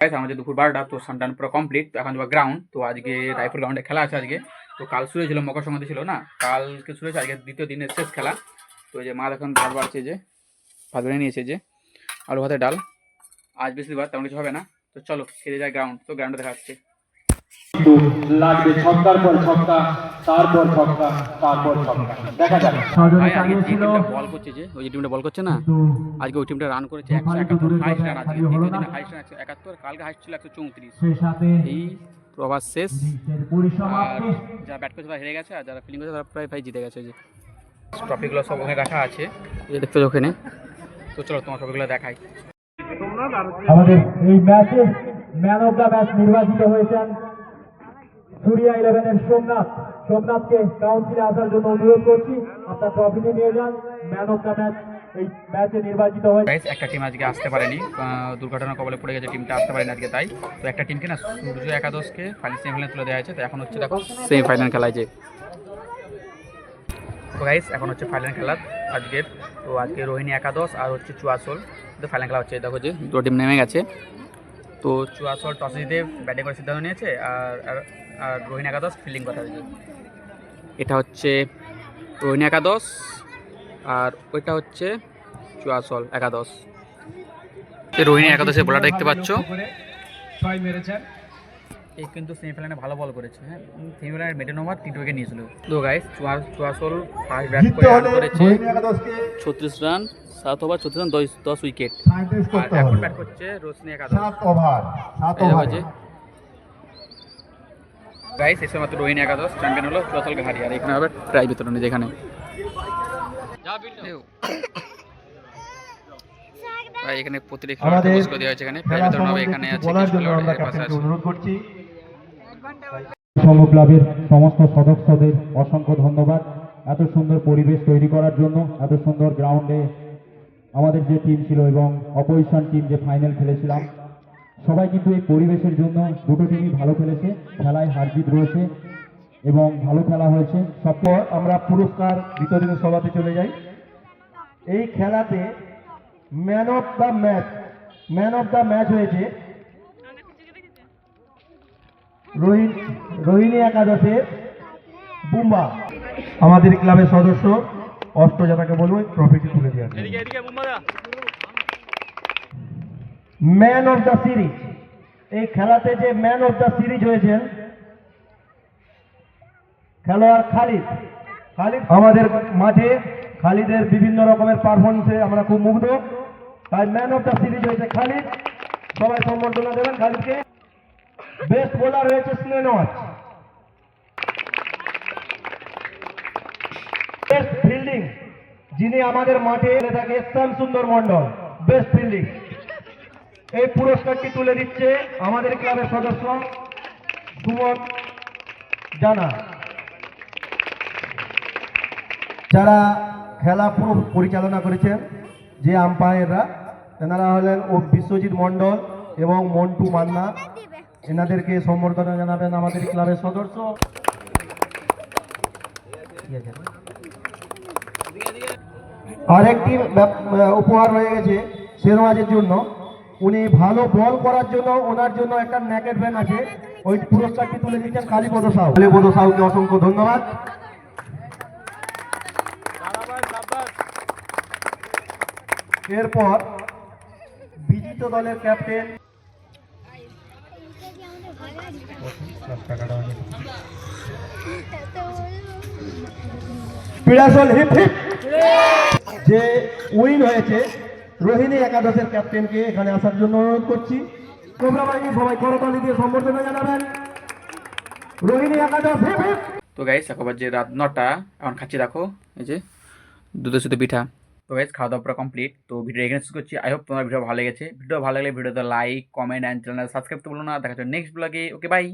আমাদের দুপুর 12টা, তো সানটান পুরো কমপ্লিট। তো এখন যাবো গ্রাউন্ড। তো আজকে রায়পুর গ্রাউন্ডে খেলা আছে আজকে। তো কাল শুরু হয়েছিল, মকর সংক্রান্তি ছিল না, কালকে শুরু হয়েছে, আজকে দ্বিতীয় দিনের শেষ খেলা। তো এই যে মা এখন ভাত বাড়ছে, যে ভাত বেড়ে নিয়েছে, যে আলু ভাতের ডাল। আজ বৃহস্পতিবার, তেমন কিছু হবে না। তো চলো খেলে যায় গ্রাউন্ড। তো গ্রাউন্ডে দেখা যাচ্ছে। লাগবে ছক্কার পর ছক্কা, তারপর ছক্কা, তারপর ছক্কা। দেখা যাক বল করছে, যে ওই যে টিমটা বল করছে না, আজকে ওই টিমটা রান করেছে 171, হাইস্ট রান আজকে। দ্বিতীয় দিনে হাইস্ট রান 171, কালকে হাইস্ট ছিল 134। এই প্রবাস শেষ। আর যারা ব্যাট করছে তারা হেরে গেছে, আর যারা ফিল্ডিং করছে তারা প্রায় জিতে গেছে। যে ট্রফিগুলো সব ওখানে রাখা আছে, এই যে দেখতে ওখানে। তো চলো তোমার ট্রফিগুলো দেখাই। আমাদের এই ম্যাচে ম্যান অফ দ্য ম্যাচ নির্বাচিত হয়েছেন সুরিয়া 11-এর সোমনাথকে কাউন্সিলে আসার জন্য অনুরোধ করছি। আপনার ট্রফিটি নিয়ে যান। ম্যান অফ দ্য ম্যাচ এই ম্যাচে নির্বাচিত হয়েছে। একটা টিম আজকে আসতে পারেনি, দুর্ঘটনা কবলে পড়ে গেছে, টিমটা আসতে পারেনি আজকে। তাই তো একটা টিমকে না, সূর্য একাদশকে সেমিফাইনালে তুলে দেওয়া হয়েছে। তো এখন হচ্ছে দেখো সেমিফাইনাল খেলায় যে। তো গাইস এখন হচ্ছে ফাইনাল খেলা আজকের। তো আজকে রোহিণী একাদশ আর হচ্ছে চুয়াশোল, তো ফাইনাল খেলা হচ্ছে। দেখো যে দুটো টিম নেমে গেছে। তো চুয়াশোল টস জিতে ব্যাটিং করার সিদ্ধান্ত নিয়েছে, আর রোহিণী একাদশ ফিল্ডিং কথা হয়েছে। এটা হচ্ছে রোহিণী একাদশ, আর ওইটা হচ্ছে চুয়াশোল একাদশ। রোহিণী একাদশের বোলারটা দেখতে পাচ্ছ, এই কিন্তু সেমিফাইনালে ভালো বল করেছে। হ্যাঁ, সেমিফাইনালে মেডেন ওভার 3 উইকেট নিয়েছিল। তো গাইস চুয়াশোল ফার্স্ট ব্যাট করে রান করেছে 36 রান, 7 ওভার 36 রান, 10 উইকেট। আর এখন ব্যাট করছে রোশনি একাদশ, 7 ওভার। গাইস এসে মাত্র রোহিণী একাদশ চ্যাম্পিয়ন হলো, চুয়াশোল ঘাটি। আর এখানে হবে প্রাইজ বিতরণ, যেখানে এখানে প্রতিটি খেলোয়াড়কে পুরস্কার দেওয়া হয়েছে। এখানে প্রাইজ বিতরণ হবে, এখানে আছে কিছু খেলোয়াড় এর পাশে আছে। অনুরোধ করছি সংঘ ক্লাবের সমস্ত সদস্যদের অসংখ্য ধন্যবাদ এত সুন্দর পরিবেশ তৈরি করার জন্য। এত সুন্দর গ্রাউন্ডে আমাদের যে টিম ছিল এবং অপোজিশন টিম যে ফাইনাল খেলেছিলাম, সবাই কিন্তু এই পরিবেশের জন্য, দুটো টিমই ভালো খেলেছে, খেলায় হার জিত রয়েছে এবং ভালো খেলা হয়েছে। সবপর আমরা পুরস্কার বিতরণী সভাতে চলে যাই। এই খেলাতে ম্যান অফ দ্য ম্যাচ হয়েছে রোহিণী একাদশের বুম্বা। আমাদের ক্লাবের সদস্য অষ্টজাতাকে বলবো ট্রফিটি তুলে দেওয়ার। ম্যান অফ দ্য সিরিজ, এই খেলাতে যে ম্যান অফ দ্য সিরিজ হয়েছেন খেলোয়াড় খালিদ। আমাদের মাঠে খালিদের বিভিন্ন রকমের পারফরমেন্সে আমরা খুব মুগ্ধ, তাই ম্যান অফ দ্য সিরিজ হয়েছে খালিদ। সবাই সম্বর্ধনা দেবেন খালিদকে। বেস্ট বোলার হয়েছে স্নেহওয়াজ। বেস্ট ফিল্ডিং যিনি আমাদের মাঠে থাকে শ্যাম সুন্দর মন্ডল, বেস্ট ফিল্ডিং। এই পুরস্কারটি তুলে দিচ্ছে আমাদের ক্লাবের সদস্য সুমন জানা। যারা খেলা পুরো পরিচালনা করেছেন যে আম্পায়াররা, এনারা হলেন বিশ্বজিৎ মন্ডল এবং মন্টু মান্না। এনাদেরকে সম্বর্ধনা জানাবেন আমাদের ক্লাবের সদস্য। আরেকটি উপহার রয়ে গেছে শেরওয়াজের জন্য। উনি ভালো বল করার জন্য ওনার জন্য একটা ন্যাকেট ব্যান আছে, ওই পুরস্কারটি তুলে দিচ্ছেন কালীপদ সাউকে অসংখ্য ধন্যবাদ। এরপর বিজিত দলের ক্যাপ্টেন পিড়াসল হিপ হিপ যে উইন হয়েছে রোহিণী একাদশের ক্যাপ্টেনকে এখানে আসার জন্য অনুরোধ করছি। কোবরা বাহিনী সবাই করতালি দিয়ে সম্বর্ধনা জানাবেন। রোহিণী একাদশ হিপ হিপ। তো গাইস এখন বাজে রাত 9টা, এখন খাচ্ছি দেখো এই যে দুধের সাথে পিঠা। তো গাইস খাওয়া দাওয়া পুরো কমপ্লিট। তো ভিডিও এখানে শেষ করছি। আই হোপ তোমার ভিডিও ভালো লেগেছে। ভিডিও ভালো লাগলে ভিডিওতে like, comment and channel subscribe করতে ভুলো না। দেখা হচ্ছে নেক্সট ব্লগে। Okay bye.